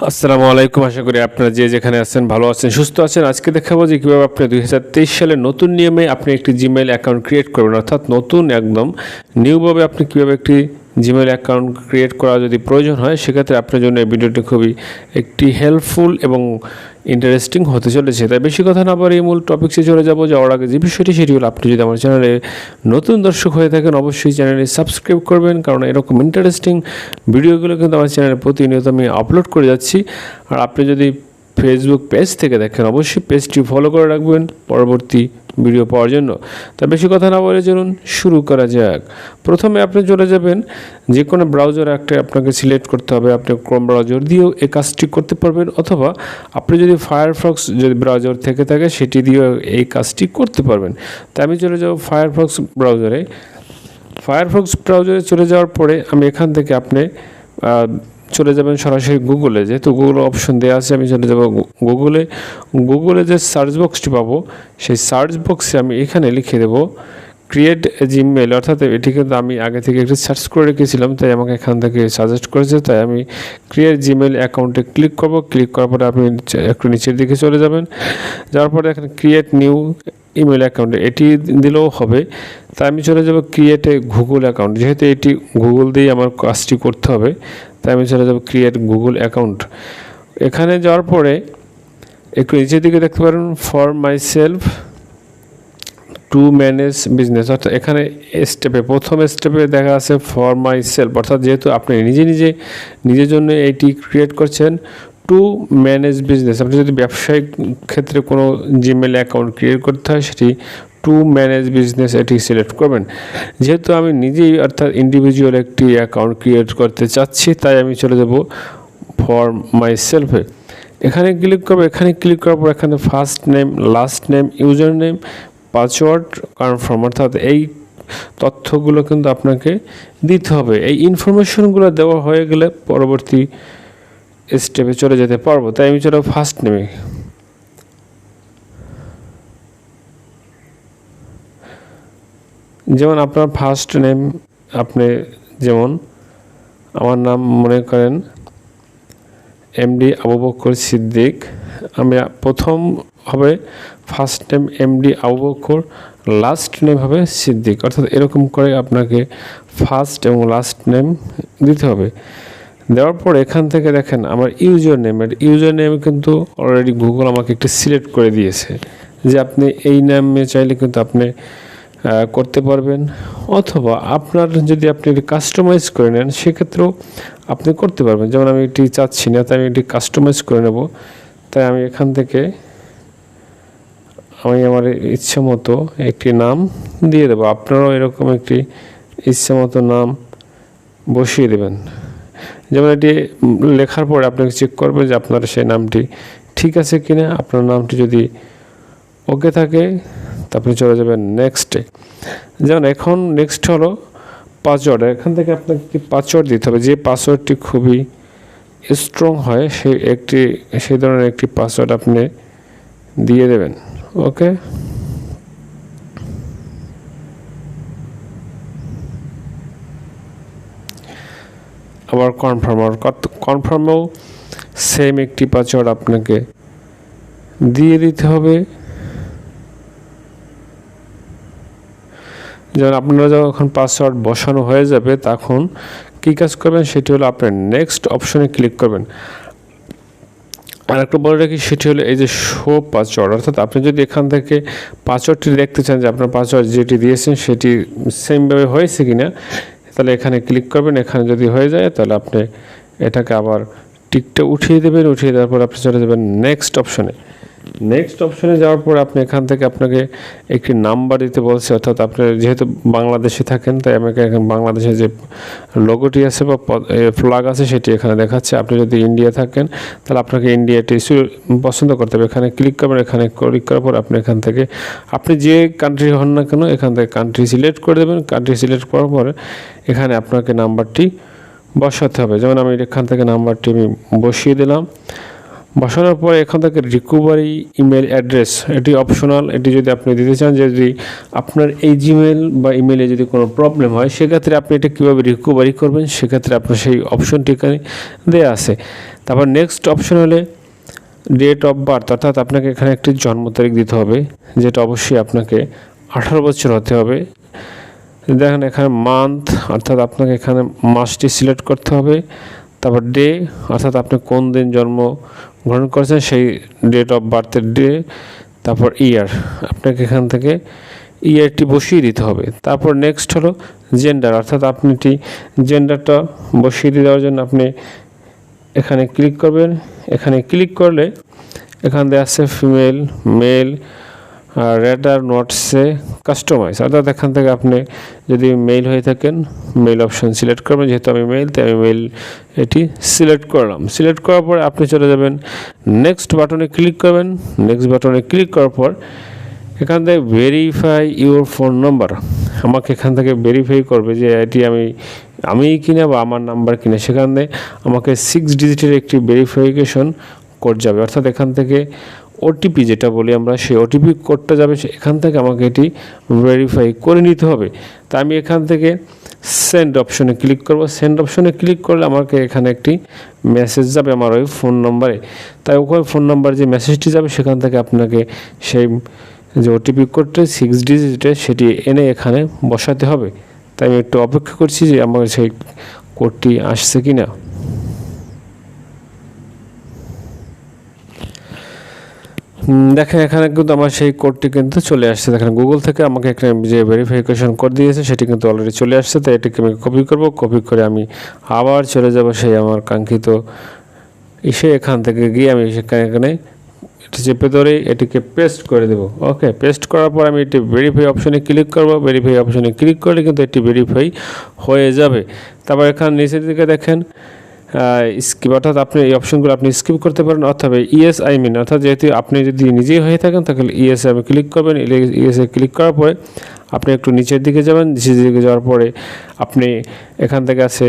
আসসালামু আলাইকুম। আশা করি আপনারা যে যেখানে আছেন ভালো আছেন, সুস্থ আছেন। আজকে দেখাবো যে কীভাবে আপনি 2023 সালের নতুন নিয়মে আপনি একটি জিমেইল অ্যাকাউন্ট ক্রিয়েট করবেন, অর্থাৎ নতুন একদম নিউভাবে আপনি কীভাবে একটি জিমেইল অ্যাকাউন্ট ক্রিয়েট করা যদি প্রয়োজন হয়, সেক্ষেত্রে আপনার জন্য এই ভিডিওটি খুবই একটি হেল্পফুল এবং ইন্টারেস্টিং হতে চলেছে। তাই বেশি কথা না বলে এই মূল টপিক্সে চলে যাবো। যাওয়ার আগে যে বিষয়টি সেটি হলো, আপনি যদি আমার চ্যানেলে নতুন দর্শক হয়ে থাকেন অবশ্যই চ্যানেলে সাবস্ক্রাইব করবেন, কারণ এরকম ইন্টারেস্টিং ভিডিওগুলো কিন্তু আমার চ্যানেলে প্রতিনিয়ত আমি আপলোড করে যাচ্ছি। আর আপনি যদি ফেসবুক পেজ থেকে দেখেন অবশ্যই পেজটি ফলো করে রাখবেন পরবর্তী ভিডিও পাওয়ার জন্য। তা বেশি কথা না বলে চলুন শুরু করা যাক। প্রথমে আপনি চলে যাবেন যে কোনো ব্রাউজার একটা আপনাকে সিলেক্ট করতে হবে। আপনি ক্রোম ব্রাউজার দিয়েও এই কাজটি করতে পারবেন, অথবা আপনি যদি ফায়ারফক্স যদি ব্রাউজার থেকে থাকে সেটি দিয়েও এই কাজটি করতে পারবেন। তাই আমি চলে যাব ফায়ারফক্স ব্রাউজারে। ফায়ারফক্স ব্রাউজারে চলে যাওয়ার পরে আমি এখান থেকে আপনি চলে যাবেন সরাসরি গুগলে। যেহেতু গুগল অপশন দেওয়া আছে, আমি চলে যাব গুগলে যে সার্চ বক্সটি পাবো, সেই সার্চ বক্সে আমি এখানে লিখে দেব ক্রিয়েট জিমেইল, অর্থাৎ এটি কিন্তু আমি আগে থেকে একটু সার্চ করে রেখেছিলাম, তাই আমাকে এখান থেকে সাজেস্ট করেছে। তাই আমি ক্রিয়েট জিমেইল অ্যাকাউন্টে ক্লিক করব। ক্লিক করার পরে আপনি একটু নিচের দিকে চলে যাবেন। যাওয়ার পরে এখানে ক্রিয়েট নিউ ইমেল অ্যাকাউন্টে এটি দিলেও হবে। তাই আমি চলে যাব ক্রিয়েট এ গুগল অ্যাকাউন্ট, যেহেতু এটি গুগল দিয়ে আমার কাজটি করতে হবে। তাই আমি চলে যাব ক্রিয়েট গুগল অ্যাকাউন্ট। এখানে যাওয়ার পরে একটু নিচের দিকে দেখতে পারেন for my self to manage business, অর্থাৎ এখানে প্রথম স্টেপে দেখা আছে ফর মাই সেলফ, অর্থাৎ যেহেতু আপনি নিজের জন্য এইটি ক্রিয়েট করছেন টু ম্যানেজ বিজনেস। আপনি যদি ব্যবসায়িক ক্ষেত্রে কোনো জিমেইল অ্যাকাউন্ট ক্রিয়েট করতে হয়, সেটি টু ম্যানেজ বিজনেস এটি সিলেক্ট করবেন। যেহেতু আমি নিজেই অর্থাৎ ইন্ডিভিজুয়াল একটি অ্যাকাউন্ট ক্রিয়েট করতে চাচ্ছি, তাই আমি চলে যাব ফর মাই সেলফে। এখানে ক্লিক করবো। এখানে ক্লিক করার পর এখানে first name, last name, user name, password confirm, অর্থাৎ এই তথ্যগুলো কিন্তু আপনাকে দিতে হবে। এই ইনফরমেশনগুলো দেওয়া হয়ে গেলে পরবর্তী স্টেপে চলে যেতে পারবো। তাই আমি চলে ফার্স্ট নেমে। যেমন আপনার ফার্স্ট নেম, আপনি যেমন আমার নাম মনে করেন এমডি আবু বকর সিদ্দিক, আমি প্রথম হবে first name MD Abu Bakr, last name হবে সিদ্দিক, অর্থাৎ এরকম করে আপনাকে ফার্স্ট এবং লাস্ট নেম দিতে হবে। দেওয়ার পর এখান থেকে দেখেন আমার ইউজার নেম কিন্তু অলরেডি গুগল আমাকে একটু সিলেক্ট করে দিয়েছে, যে আপনি এই নামে চাইলে কিন্তু আপনি করতে পারবেন, অথবা আপনার যদি আপনি এটি কাস্টমাইজ করে নেন সেক্ষেত্রেও আপনি করতে পারবেন। যেমন আমি এটি চাচ্ছি না, তাই আমি এটি কাস্টমাইজ করে নেব। তাই আমি এখান থেকে আমি আমার ইচ্ছে মতো একটি নাম দিয়ে দেবো। আপনারাও এরকম একটি ইচ্ছে মতো নাম বসিয়ে দেবেন। যেমন এটি লেখার পরে আপনাকে চেক করবেন যে আপনার সেই নামটি ঠিক আছে কিনা। আপনার নামটি যদি ওকে থাকে তারপরে চলে যাবেন নেক্সটে। যেমন এখন নেক্সট হলো পাসওয়ার্ড। এখান থেকে আপনাকে একটি পাসওয়ার্ড দিতে হবে, যে পাসওয়ার্ডটি খুবই স্ট্রং হয় সেই ধরনের একটি পাসওয়ার্ড আপনি দিয়ে দেবেন। ওকে, আবার কনফার্মেও সেম একটি পাসওয়ার্ড আপনাকে দিয়ে দিতে হবে। যেমন আপনারা যখন পাসওয়ার্ড বসানো হয়ে যাবে তখন কী কাজ করবেন সেটি হলো আপনার নেক্সট অপশনে ক্লিক করবেন। আর একটা বলে রাখি, সেটি হলো এই যে শো পাসওয়ার্ড, অর্থাৎ আপনি যদি এখান থেকে পাসওয়ার্ডটি দেখতে চান যে আপনার পাসওয়ার্ড যেটি দিয়েছেন সেটি সেমভাবে হয়েছে কিনা, তাহলে এখানে ক্লিক করবেন। এখানে যদি হয়ে যায় তাহলে আপনি এটাকে আবার টিকটা উঠিয়ে দেবেন। উঠিয়ে দেওয়ার পর আপনি চলে যাবেন নেক্সট অপশনে যাওয়ার পর আপনি এখান থেকে আপনাকে একটি নাম্বার দিতে বলছে, অর্থাৎ আপনি যেহেতু বাংলাদেশে থাকেন তাই আমাকে এখন বাংলাদেশে যে লোগোটি আছে বা ফ্ল্যাগ আছে সেটি এখানে দেখাচ্ছে। আপনি যদি ইন্ডিয়া থাকেন তাহলে আপনাকে ইন্ডিয়াটি পছন্দ করতে হবে। এখানে ক্লিক করবেন। এখানে ক্লিক করার পর আপনি এখান থেকে আপনি যে কান্ট্রি হন না কেন এখান থেকে কান্ট্রি সিলেক্ট করে দেবেন। কান্ট্রি সিলেক্ট করার পরে এখানে আপনাকে নাম্বারটি বসাতে হবে। যেমন আমি এখান থেকে নাম্বারটি আমি বসিয়ে দিলাম। বসানোর পরে এখান থেকে রিকভারি ইমেল অ্যাড্রেস, এটি অপশনাল। এটি যদি আপনি দিতে চান, যদি আপনার এই জিমেল বা ইমেলে যদি কোনো প্রবলেম হয় সেক্ষেত্রে আপনি এটা কীভাবে রিকভারি করবেন সেক্ষেত্রে আপনার সেই অপশনটি এখানে দেওয়া আছে। তারপর নেক্সট অপশন হলে ডেট অফ বার্থ, অর্থাৎ আপনাকে এখানে একটি জন্ম তারিখ দিতে হবে, যেটা অবশ্যই আপনাকে 18 বছর হতে হবে। দেখেন এখানে মান্থ, অর্থাৎ আপনাকে এখানে মাসটি সিলেক্ট করতে হবে। তারপর ডে, অর্থাৎ আপনি কোন দিন জন্মগ্রহণ করেছেন সেই ডেট অফ বার্থের ডে। তারপর ইয়ার, আপনাকে এখান থেকে ইয়ারটি বসিয়ে দিতে হবে। তারপর নেক্সট হলো জেন্ডার, অর্থাৎ আপনি জেন্ডারটা বসিয়ে দেওয়ার জন্য আপনি এখানে ক্লিক করবেন। এখানে ক্লিক করলে এখান থেকে আছে ফিমেল, মেল, রেডার নোটসে কাস্টমাইজ, অর্থাৎ এখান থেকে আপনি যদি মেল হয়ে থাকেন মেল অপশন সিলেক্ট করবেন। যেহেতু আমি মেল, তাই আমি মেল এটি সিলেক্ট করলাম। সিলেক্ট করার পরে আপনি চলে যাবেন নেক্সট বাটনে ক্লিক করবেন। নেক্সট বাটনে ক্লিক করার পর এখান থেকে ভেরিফাই ইউর ফোন নাম্বার, আমাকে এখান থেকে ভেরিফাই করবে যে এটি আমি কিনা বা আমার নাম্বার কিনা। সেখানে আমাকে 6 ডিজিটের একটি ভেরিফিকেশন কোড যাবে, অর্থাৎ এখান থেকে ওটিপি যেটা বলি আমরা, সেই ওটিপি কোডটা যাবে। এখান থেকে আমাকে এটি ভেরিফাই করে নিতে হবে। তা আমি এখান থেকে সেন্ড অপশনে ক্লিক করব। সেন্ড অপশনে ক্লিক করলে আমাকে এখানে একটি মেসেজ যাবে আমার ওই ফোন নাম্বারে। তাই ওই ফোন নাম্বার যে মেসেজটি যাবে সেখান থেকে আপনাকে সেই যে ওটিপি কোডটা 6 ডিজিটের সেটি এনে এখানে বসাতে হবে। তাই আমি একটু অপেক্ষা করছি যে আমার সেই কোডটি আসছে কি না। দেখেন এখানে কিন্তু আমার সেই কোডটি কিন্তু চলে আসছে। দেখেন গুগল থেকে আমাকে একটা যে ভেরিফিকেশন কোড দিয়েছে সেটি কিন্তু অলরেডি চলে আসছে। তাই এটিকে আমি কপি করব। কপি করে আমি আবার চলে যাব সেই আমার কাঙ্ক্ষিত এখান থেকে গিয়ে আমি এখানে এটি চেপে ধরে এটিকে পেস্ট করে দেব। ওকে, পেস্ট করার পর আমি এটি ভেরিফাই অপশনে ক্লিক করব। ভেরিফাই অপশনে ক্লিক করলে কিন্তু এটি ভেরিফাই হয়ে যাবে। তারপর এখানে নিচের দিকে দেখেন স্কিপ, অর্থাৎ আপনি এই অপশনগুলো আপনি স্কিপ করতে পারেন, অথবা ইয়েস আই মিন, অর্থাৎ যেহেতু আপনি যদি নিজেই হয়ে থাকেন তাহলে ইয়েসে আমি ক্লিক করবেন। ইয়েসে ক্লিক করার পরে আপনি একটু নিচের দিকে যাবেন। নিচের দিকে যাওয়ার পরে আপনি এখান থেকে আছে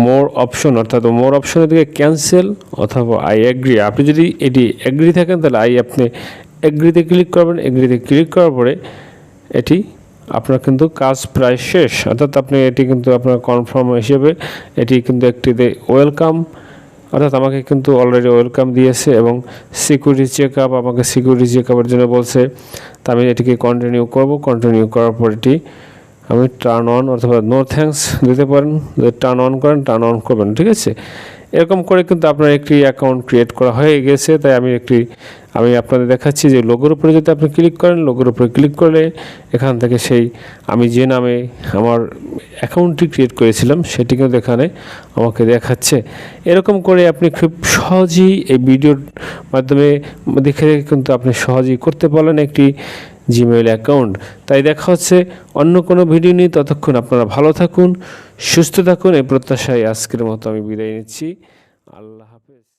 মোর অপশন, অর্থাৎ মোর অপশনের দিকে ক্যান্সেল অথবা আই এগ্রি। আপনি যদি এটি এগ্রি থাকেন তাহলে আপনি এগ্রিতে ক্লিক করবেন। এগ্রিতে ক্লিক করার পরে এটি আপনার কিন্তু কাজ প্রায় শেষ, অর্থাৎ আপনি এটি কিন্তু আপনার কনফার্ম হিসেবে এটি কিন্তু একটি ওয়েলকাম, অর্থাৎ আমাকে কিন্তু অলরেডি ওয়েলকাম দিয়েছে এবং সিকিউরিটি চেক আপ, আমাকে সিকিউরিটি চেক আপের জন্য বলছে। তা আমি এটিকে কন্টিনিউ করব। কন্টিনিউ করার পর এটি আমি টার্ন অন অথবা নো থ্যাঙ্কস দিতে পারেন। যদি টার্ন অন করেন টার্ন অন করবেন, ঠিক আছে। এরকম করে কিন্তু আপনার একটি অ্যাকাউন্ট ক্রিয়েট করা হয়ে গেছে। তাই আমি আপনাদের দেখাচ্ছি যে লোগোর উপরে যদি আপনি ক্লিক করেন, লোগোর উপরে ক্লিক করলে এখান থেকে সেই আমি যে নামে আমার অ্যাকাউন্টটি ক্রিয়েট করেছিলাম সেটি কিন্তু এখানে আমাকে দেখাচ্ছে। এরকম করে আপনি খুব সহজেই এই ভিডিওর মাধ্যমে দেখে কিন্তু আপনি সহজেই করতে পারলেন একটি জিমেইল অ্যাকাউন্ট। তাই দেখা হচ্ছে অন্য কোনো ভিডিও নিয়ে। ততক্ষণ আপনারা ভালো থাকুন, সুস্থ থাকুন, এই প্রত্যাশায় আজকের মতো আমি বিদায় নিচ্ছি। আল্লাহ হাফেজ।